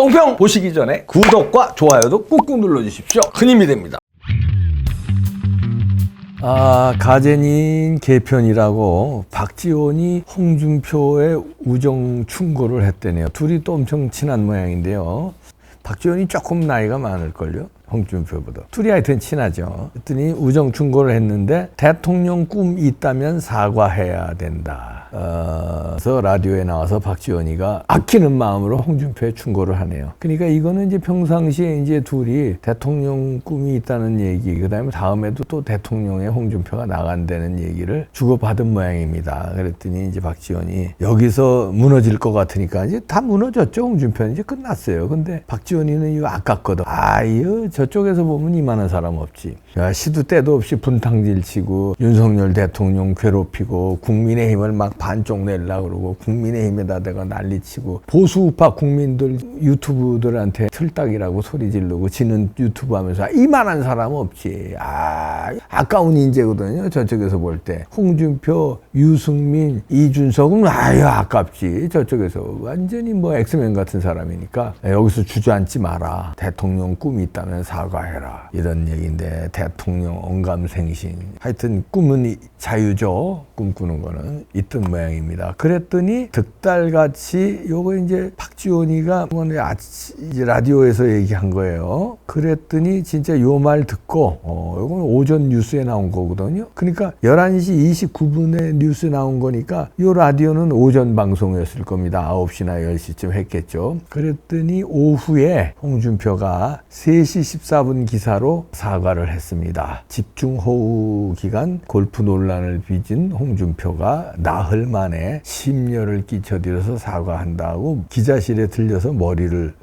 똥평 보시기 전에 구독과 좋아요도 꾹꾹 눌러주십시오. 큰 힘이 됩니다. 가제닌 개편이라고 박지원이 홍준표의 우정 충고를 했대네요. 둘이 또 엄청 친한 모양인데요. 박지원이 조금 나이가 많을걸요, 홍준표보다. 둘이 하여튼 친하죠. 그랬더니 우정 충고를 했는데 대통령 꿈이 있다면 사과해야 된다. 그래서 라디오에 나와서 박지원이가 아끼는 마음으로 홍준표에 충고를 하네요. 그러니까 이거는 이제 평상시에 이제 둘이 대통령 꿈이 있다는 얘기, 그다음에 다음에도 또 대통령에 홍준표가 나간다는 얘기를 주고받은 모양입니다. 그랬더니 이제 박지원이 여기서 무너질 것 같으니까 이제 다 무너졌죠. 홍준표는 이제 끝났어요. 근데 박지원이는 이거 아깝거든. 이거 저쪽에서 보면 이만한 사람 없지. 야, 시도 때도 없이 분탕질 치고 윤석열 대통령 괴롭히고 국민의힘을 막 반쪽 내려고 그러고 국민의힘에다 대가 난리치고 보수우파 국민들 유튜브들한테 틀딱이라고 소리 지르고 지는 유튜브 하면서 이만한 사람 없지. 아까운 인재거든요. 저쪽에서 볼 때 홍준표, 유승민, 이준석은 아깝지. 저쪽에서 완전히 뭐 엑스맨 같은 사람이니까 여기서 주저앉지 마라. 대통령 꿈이 있다면 사과해라. 이런 얘기인데 대통령 언감생심. 하여튼 꿈은 자유죠. 꿈꾸는 거는 있던 모양입니다. 그랬더니 득달같이 요거 이제 박지원이가 이제 라디오에서 얘기한 거예요. 그랬더니 진짜 요 말 듣고 요건 오전 뉴스에 나온 거거든요. 그러니까 11시 29분에 뉴스 나온 거니까 요 라디오는 오전 방송이었을 겁니다. 9시나 10시쯤 했겠죠. 그랬더니 오후에 홍준표가 3시 14분 기사로 사과를 했습니다. 집중호우 기간 골프 논란을 빚은 홍준표가 나흘 만에 심려를 끼쳐드려서 사과한다고 기자실에 들려서 머리를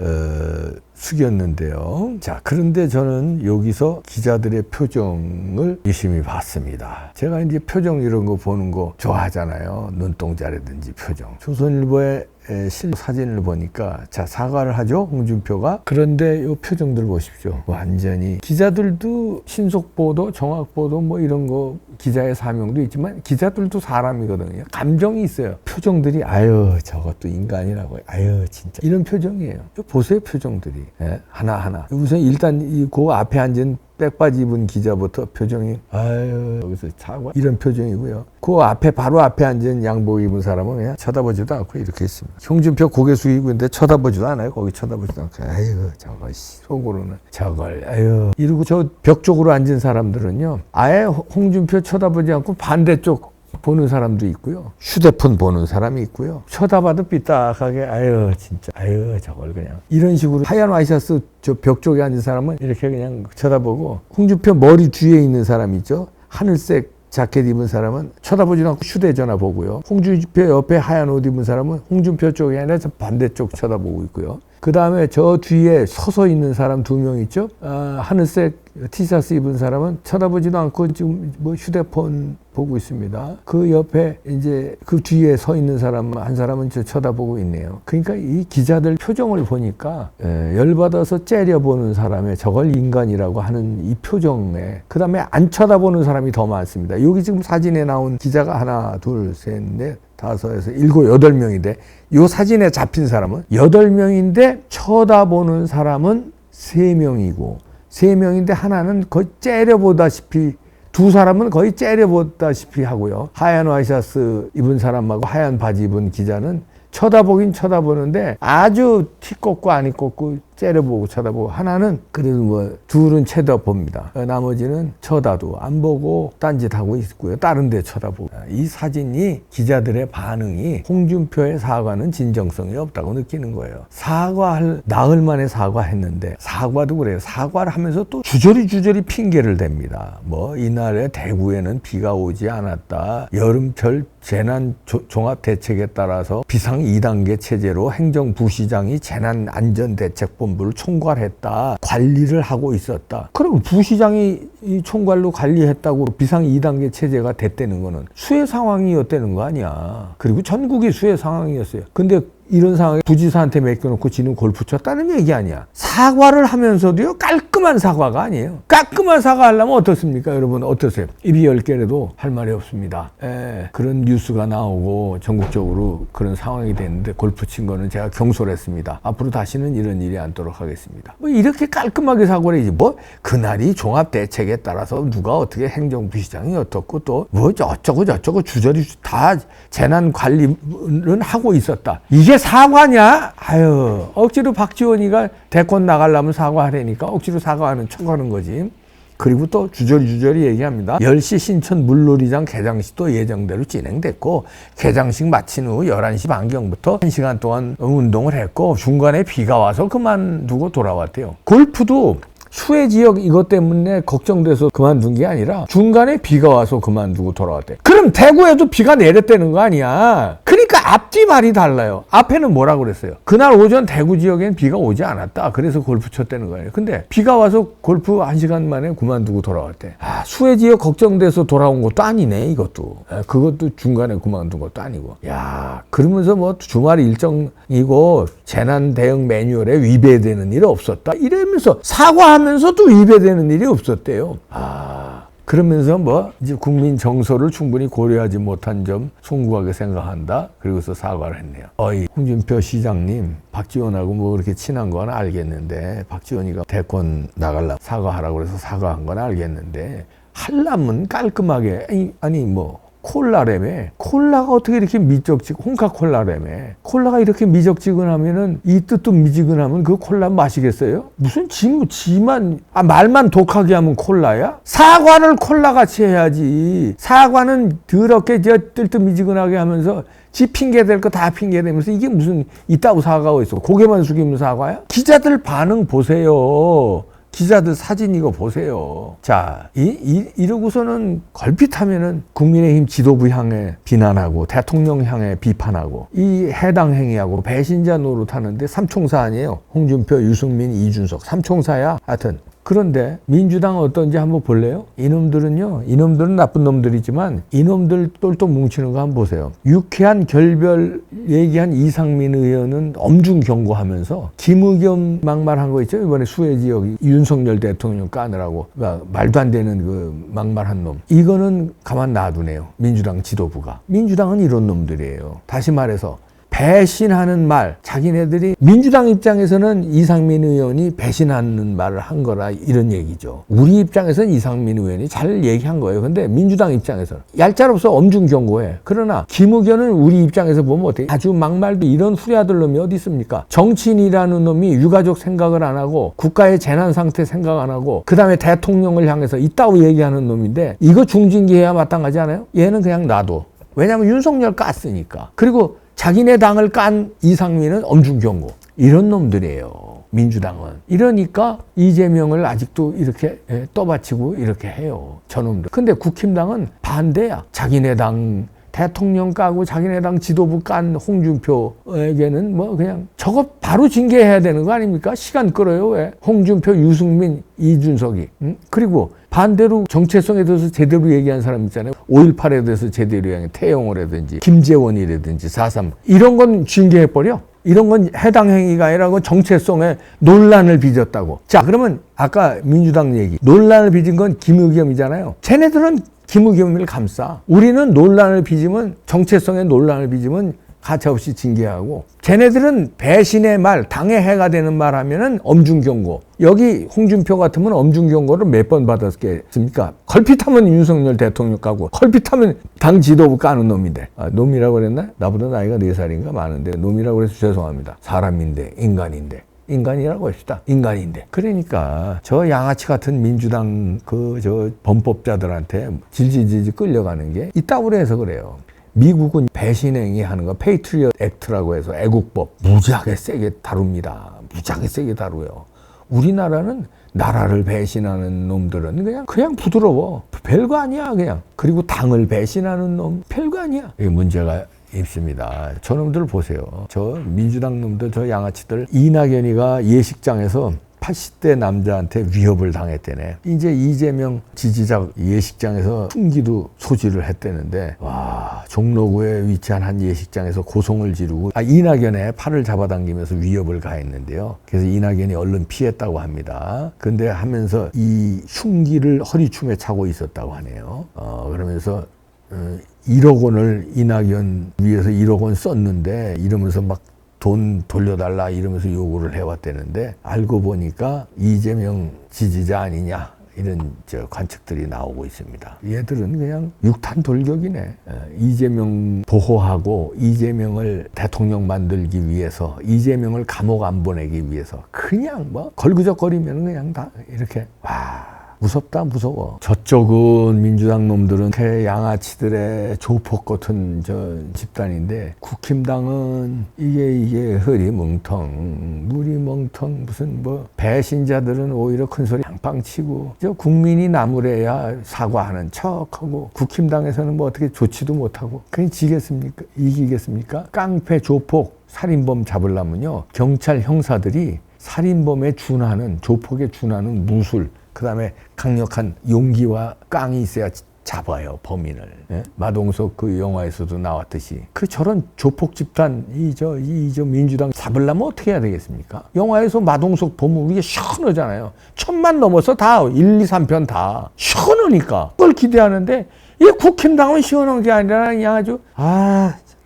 숙였는데요. 자, 그런데 저는 여기서 기자들의 표정을 유심히 봤습니다. 제가 이제 표정 이런 거 보는 거 좋아하잖아요. 눈동자라든지 표정. 조선일보의 사진을 보니까 자, 사과를 하죠, 홍준표가. 그런데 이 표정들 보십시오. 완전히 기자들도 신속보도, 정확보도 뭐 이런 거 기자의 사명도 있지만 기자들도 사람이거든요. 감정이 있어요. 표정들이 저것도 인간이라고 진짜 이런 표정이에요. 보세요, 표정들이. 하나하나. 우선 일단 그 앞에 앉은 백바지 입은 기자부터 표정이 여기서 사과 이런 표정이고요. 그 앞에 바로 앞에 앉은 양복 입은 사람은 그냥 쳐다보지도 않고 이렇게 있습니다. 홍준표 고개 숙이고 있는데 쳐다보지도 않아요. 거기 쳐다보지도 않고 저거 속으로는 저걸 이러고 저 벽 쪽으로 앉은 사람들은요, 아예 홍준표 쳐다보지 않고 반대쪽 보는 사람도 있고요. 휴대폰 보는 사람이 있고요. 쳐다봐도 삐딱하게 진짜 저걸 그냥 이런 식으로 하얀 와이셔츠 저 벽 쪽에 앉은 사람은 이렇게 그냥 쳐다보고, 홍준표 머리 뒤에 있는 사람 있죠. 하늘색 자켓 입은 사람은 쳐다보지 않고 휴대전화 보고요. 홍준표 옆에 하얀 옷 입은 사람은 홍준표 쪽이 아니라 저 반대쪽 쳐다보고 있고요. 그 다음에 저 뒤에 서서 있는 사람 2명 있죠. 하늘색 티셔츠 입은 사람은 쳐다보지도 않고 지금 뭐 휴대폰 보고 있습니다. 그 옆에 이제 그 뒤에 서 있는 사람 한 사람은 저 쳐다보고 있네요. 그러니까 이 기자들 표정을 보니까 열받아서 째려보는 사람의 저걸 인간이라고 하는 이 표정에, 그 다음에 안 쳐다보는 사람이 더 많습니다. 여기 지금 사진에 나온 기자가 하나, 둘, 셋, 넷, 다섯에서 7, 8명인데 이 사진에 잡힌 사람은 8명인데 쳐다보는 사람은 3명이고 3명인데 하나는 거의 째려보다시피, 2사람은 거의 째려보다시피 하고요. 하얀 와이셔츠 입은 사람하고 하얀 바지 입은 기자는 쳐다보긴 쳐다보는데 아주 티 꽂고 아니 꽂고 째려보고 쳐다보고, 하나는 그래도 뭐 둘은 쳐다봅니다. 나머지는 쳐다도 안 보고 딴짓하고 있고요. 다른 데 쳐다보고. 이 사진이 기자들의 반응이 홍준표의 사과는 진정성이 없다고 느끼는 거예요. 사과할 나흘 만에 사과했는데, 사과도 그래요. 사과를 하면서 또 주저리 핑계를 댑니다. 뭐 이날에 대구에는 비가 오지 않았다. 여름철 재난 종합대책에 따라서 비상 2단계 체제로 행정부시장이 재난안전대책본부를 총괄했다. 관리를 하고 있었다. 그럼 부시장이 이 총괄로 관리했다고 비상 2단계 체제가 됐다는 거는 수해 상황이었다는 거 아니야. 그리고 전국이 수해 상황이었어요. 근데 이런 상황에 부지사한테 맡겨놓고 지는 골프 쳤다는 얘기 아니야. 사과를 하면서도요, 깔끔한 사과가 아니에요. 깔끔한 사과 하려면 어떻습니까? 여러분, 어떠세요? 입이 10개라도 할 말이 없습니다. 그런 뉴스가 나오고 전국적으로 그런 상황이 됐는데 골프 친 거는 제가 경솔했습니다. 앞으로 다시는 이런 일이 않도록 하겠습니다. 뭐 이렇게 깔끔하게 사과를 해야지. 뭐 그날이 종합대책에 따라서 누가 어떻게 행정부 시장이 어떻고 또 뭐 어쩌고 저쩌고 주저리 다 재난 관리는 하고 있었다. 이게 사과냐? 아유, 억지로 박지원이가 대권 나가려면 사과하라니까 억지로 사과하는 척하는 거지. 그리고 또 주저리 얘기합니다. 10시 신천 물놀이장 개장식도 예정대로 진행됐고 개장식 마친 후 11시 반경부터 1시간 동안 운동을 했고 중간에 비가 와서 그만두고 돌아왔대요. 골프도 수해 지역 이것 때문에 걱정돼서 그만둔 게 아니라 중간에 비가 와서 그만두고 돌아왔대. 그럼 대구에도 비가 내렸다는 거 아니야. 그러니까 앞뒤 말이 달라요. 앞에는 뭐라고 그랬어요? 그날 오전 대구 지역엔 비가 오지 않았다. 그래서 골프 쳤다는 거예요. 근데 비가 와서 골프 1시간 만에 그만두고 돌아왔대. 수해 지역 걱정돼서 돌아온 것도 아니네, 이것도. 그것도 중간에 그만둔 것도 아니고. 야, 그러면서 뭐 주말 일정이고 재난 대응 매뉴얼에 위배되는 일 없었다. 이러면서 사과하면서도 위배되는 일이 없었대요. 그러면서 뭐 이제 국민 정서를 충분히 고려하지 못한 점 송구하게 생각한다. 그리고서 사과를 했네요. 홍준표 시장님, 박지원하고 뭐 그렇게 친한 건 알겠는데 박지원이가 대권 나가려고 사과하라고 그래서 사과한 건 알겠는데 하려면 깔끔하게 아니 뭐 콜라라며. 콜라가 어떻게 이렇게 미적지근, 홍카콜라라며. 콜라가 이렇게 미적지근하면은, 이 뜻도 미지근하면 그 콜라 마시겠어요? 무슨 지만, 말만 독하게 하면 콜라야? 사과를 콜라같이 해야지. 사과는 더럽게 뜰뜻미지근하게 하면서 지 핑계댈 거 다 핑계대면서 이게 무슨 이따구 사과가 있어. 고개만 숙이면 사과야? 기자들 반응 보세요. 기자들 사진 이거 보세요. 자, 이러고서는 걸핏하면은 국민의힘 지도부 향해 비난하고 대통령 향해 비판하고 이 해당 행위하고 배신자 노릇하는데 삼총사 아니에요. 홍준표, 유승민, 이준석 삼총사야. 하여튼 그런데 민주당은 어떤지 한번 볼래요? 이놈들은 나쁜 놈들이지만 이놈들 똘똘 뭉치는 거 한번 보세요. 유쾌한 결별 얘기한 이상민 의원은 엄중 경고하면서 김의겸 막말한 거 있죠? 이번에 수해 지역 윤석열 대통령 까느라고 말도 안 되는 그 막말한 놈. 이거는 가만 놔두네요. 민주당 지도부가. 민주당은 이런 놈들이에요. 다시 말해서 배신하는 말, 자기네들이 민주당 입장에서는 이상민 의원이 배신하는 말을 한 거라 이런 얘기죠. 우리 입장에서는 이상민 의원이 잘 얘기한 거예요. 근데 민주당 입장에서는 얄짤없어 엄중 경고해. 그러나 김의겸은 우리 입장에서 보면 어떻게 아주 막말도 이런 후리아들 놈이 어디 있습니까? 정치인이라는 놈이 유가족 생각을 안 하고 국가의 재난 상태 생각 안 하고 그 다음에 대통령을 향해서 있다고 얘기하는 놈인데 이거 중징계해야 마땅하지 않아요? 얘는 그냥 놔둬. 왜냐하면 윤석열 깠으니까. 그리고 자기네 당을 깐 이상민은 엄중 경고. 이런 놈들이에요. 민주당은. 이러니까 이재명을 아직도 이렇게 떠받치고 이렇게 해요. 저놈들. 근데 국힘당은 반대야. 자기네 당 대통령 까고 자기네 당 지도부 깐 홍준표에게는 뭐 그냥 저거 바로 징계해야 되는 거 아닙니까? 시간 끌어요. 왜? 홍준표, 유승민, 이준석이. 그리고 반대로 정체성에 대해서 제대로 얘기한 사람 있잖아요. 5.18에 대해서 제대로 얘기한 태영호라든지 김재원이라든지 4.3 이런 건 징계해버려. 이런 건 해당 행위가 아니라 정체성에 논란을 빚었다고. 자, 그러면 아까 민주당 얘기. 논란을 빚은 건 김의겸이잖아요. 쟤네들은 김의겸을 감싸. 우리는 논란을 빚으면 정체성에 논란을 빚으면 가차없이 징계하고 쟤네들은 배신의 말, 당의 해가 되는 말 하면은 엄중 경고. 여기 홍준표 같으면 엄중 경고를 몇 번 받았겠습니까? 걸핏하면 윤석열 대통령 까고 걸핏하면 당 지도부 까는 놈인데. 놈이라고 그랬나? 나보다 나이가 4살인가 많은데 놈이라고 그래서 죄송합니다. 사람인데 인간인데. 인간이라고 합시다. 인간인데. 그러니까 저 양아치 같은 민주당 저 범법자들한테 질질질질 끌려가는 게 있다고 해서 그래요. 미국은 배신행위 하는 거 페이트리엇 액트라고 해서 애국법 무지하게 세게 다룹니다. 무지하게 세게 다루요. 우리나라는 나라를 배신하는 놈들은 그냥 부드러워. 별거 아니야 그냥. 그리고 당을 배신하는 놈 별거 아니야. 이게 문제가 있습니다. 저놈들 보세요. 저 민주당 놈들 저 양아치들 이낙연이가 예식장에서 80대 남자한테 위협을 당했대네. 이제 이재명 지지자 예식장에서 흉기도 소지를 했대는데, 와, 종로구에 위치한 한 예식장에서 고성을 지르고 이낙연의 팔을 잡아당기면서 위협을 가했는데요. 그래서 이낙연이 얼른 피했다고 합니다. 근데 하면서 이 흉기를 허리춤에 차고 있었다고 하네요. 그러면서 1억 원을 이낙연 위해서 1억 원 썼는데 이러면서 막 돈 돌려달라 이러면서 요구를 해왔다는데, 알고 보니까 이재명 지지자 아니냐 이런 관측들이 나오고 있습니다. 얘들은 그냥 육탄 돌격이네. 이재명 보호하고 이재명을 대통령 만들기 위해서, 이재명을 감옥 안 보내기 위해서 그냥 뭐 걸그적거리면 그냥 다 이렇게, 와, 무섭다, 무서워. 저쪽은 민주당 놈들은 양아치들의 조폭 같은 집단인데, 국힘당은 이게 흐리멍텅, 무리멍텅, 무슨 뭐 배신자들은 오히려 큰소리 팡팡 치고, 국민이 나무래야 사과하는 척하고, 국힘당에서는 뭐 어떻게 좋지도 못하고, 그냥 지겠습니까? 이기겠습니까? 깡패 조폭 살인범 잡으려면요, 경찰 형사들이 살인범에 준하는, 조폭에 준하는 무술, 그 다음에 강력한 용기와 깡이 있어야 잡아요, 범인을. 예? 마동석 그 영화에서도 나왔듯이. 저런 조폭 집단, 민주당 잡으려면 어떻게 해야 되겠습니까? 영화에서 마동석 보면 우리가 시원하잖아요. 1000만 넘어서 다, 1, 2, 3편 다. 시원하니까. 그걸 기대하는데, 이 국힘당은 시원한 게 아니라 그냥 아주,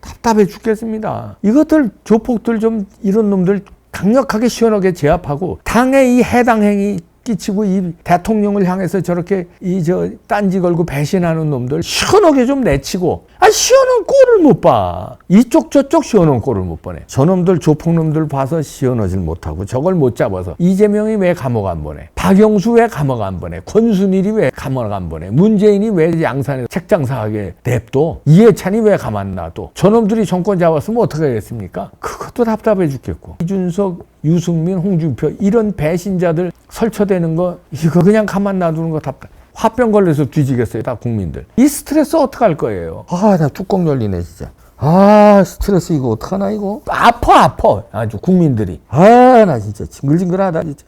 답답해 죽겠습니다. 이것들, 조폭들 좀, 이런 놈들 강력하게 시원하게 제압하고, 당의 이 해당 행위, 끼치고 이 대통령을 향해서 저렇게 딴지 걸고 배신하는 놈들 시원하게 좀 내치고, 시원한 꼴을 못 봐. 이쪽 저쪽 시원한 꼴을 못 보네. 저놈들 조폭놈들 봐서 시원하질 못하고 저걸 못 잡아서 이재명이 왜 감옥 안 보내? 박영수 왜 감옥 안 보내? 권순일이 왜 감옥 안 보내? 문재인이 왜 양산에 책장사하게 냅둬? 이해찬이 왜 가만 놔둬? 저놈들이 정권 잡았으면 어떻게 하겠습니까? 그것도 답답해 죽겠고, 이준석, 유승민, 홍준표 이런 배신자들 설쳐대는 거, 이거 그냥 가만 놔두는 거 답답해. 화병 걸려서 뒤지겠어요, 다 국민들. 이 스트레스 어떡할 거예요? 나 뚜껑 열리네, 진짜. 스트레스 이거 어떡하나, 이거? 아파. 아주 국민들이. 나 진짜 징글징글하다, 진짜.